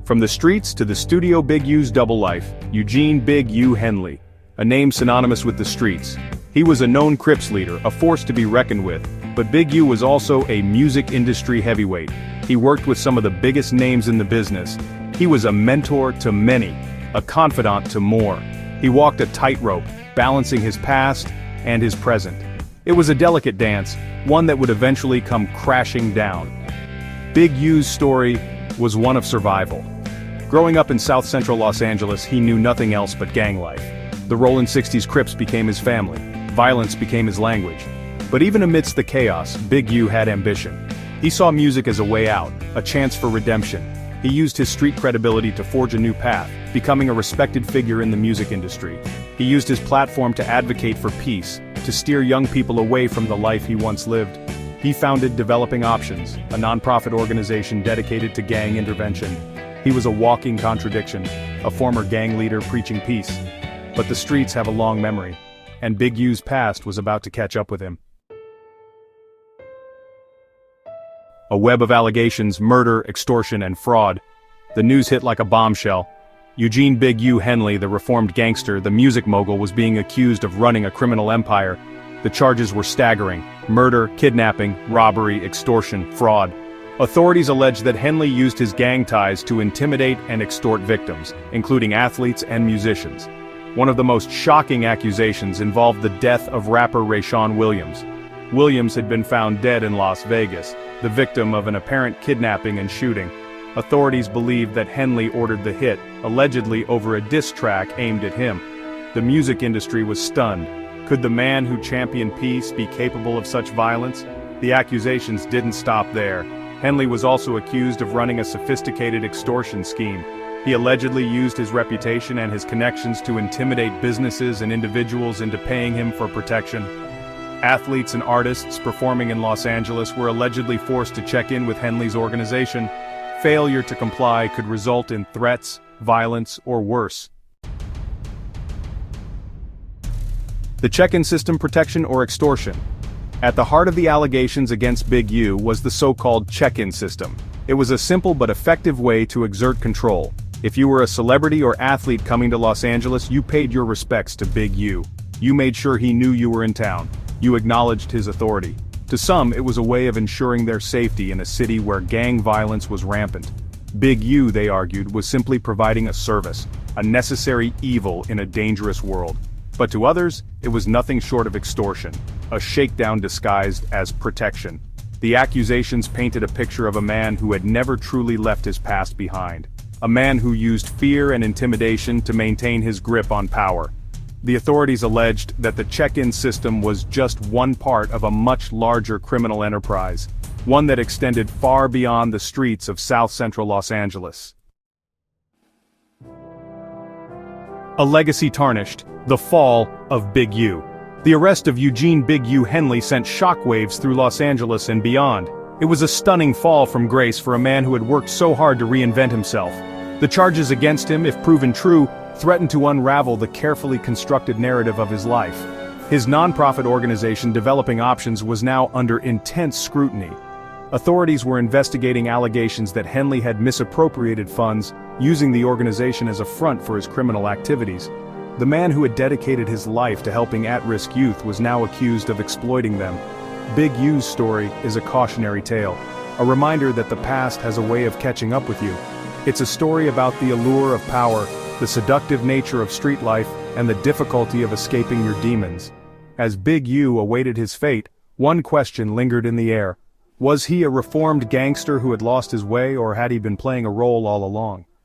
From the streets to the studio, Big U's double life, Eugene "Big U" Henley. A name synonymous with the streets. He was a known Crips leader, a force to be reckoned with, but Big U was also a music industry heavyweight. He worked with some of the biggest names in the business. He was a mentor to many, a confidant to more. He walked a tightrope, balancing his past and his present. It was a delicate dance, one that would eventually come crashing down. Big U's story was one of survival. Growing up in South Central Los Angeles, he knew nothing else but gang life. The Rollin' 60s Crips became his family. Violence became his language. But even amidst the chaos, Big U had ambition. He saw music as a way out, a chance for redemption. He used his street credibility to forge a new path, becoming a respected figure in the music industry. He used his platform to advocate for peace, to steer young people away from the life he once lived. He founded Developing Options, a nonprofit organization dedicated to gang intervention. He was a walking contradiction, a former gang leader preaching peace. But the streets have a long memory, and Big U's past was about to catch up with him. A web of allegations, murder, extortion, and fraud. The news hit like a bombshell. Eugene "Big U" Henley, the reformed gangster, the music mogul, was being accused of running a criminal empire. The charges were staggering: murder, kidnapping, robbery, extortion, fraud. Authorities alleged that Henley used his gang ties to intimidate and extort victims, including athletes and musicians. One of the most shocking accusations involved the death of rapper Rayshawn Williams. Williams had been found dead in Las Vegas, the victim of an apparent kidnapping and shooting. Authorities believed that Henley ordered the hit, allegedly over a diss track aimed at him. The music industry was stunned. Could the man who championed peace be capable of such violence? The accusations didn't stop there. Henley was also accused of running a sophisticated extortion scheme. He allegedly used his reputation and his connections to intimidate businesses and individuals into paying him for protection. Athletes and artists performing in Los Angeles were allegedly forced to check in with Henley's organization. Failure to comply could result in threats, violence, or worse. The check-in system: protection or extortion. At the heart of the allegations against Big U was the so-called check-in system. It was a simple but effective way to exert control. If you were a celebrity or athlete coming to Los Angeles, you paid your respects to Big U. You made sure he knew you were in town. You acknowledged his authority. To some, it was a way of ensuring their safety in a city where gang violence was rampant. Big U, they argued, was simply providing a service, a necessary evil in a dangerous world. But to others, it was nothing short of extortion, a shakedown disguised as protection. The accusations painted a picture of a man who had never truly left his past behind. A man who used fear and intimidation to maintain his grip on power. The authorities alleged that the check-in system was just one part of a much larger criminal enterprise, one that extended far beyond the streets of South Central Los Angeles. A legacy tarnished: the fall of Big U. The arrest of Eugene "Big U" Henley sent shockwaves through Los Angeles and beyond. It was a stunning fall from grace for a man who had worked so hard to reinvent himself. The charges against him, if proven true, threatened to unravel the carefully constructed narrative of his life. His nonprofit organization Developing Options was now under intense scrutiny. Authorities were investigating allegations that Henley had misappropriated funds, using the organization as a front for his criminal activities. The man who had dedicated his life to helping at-risk youth was now accused of exploiting them. Big U's story is a cautionary tale, a reminder that the past has a way of catching up with you. It's a story about the allure of power, the seductive nature of street life, and the difficulty of escaping your demons. As Big U awaited his fate, one question lingered in the air. Was he a reformed gangster who had lost his way, or had he been playing a role all along?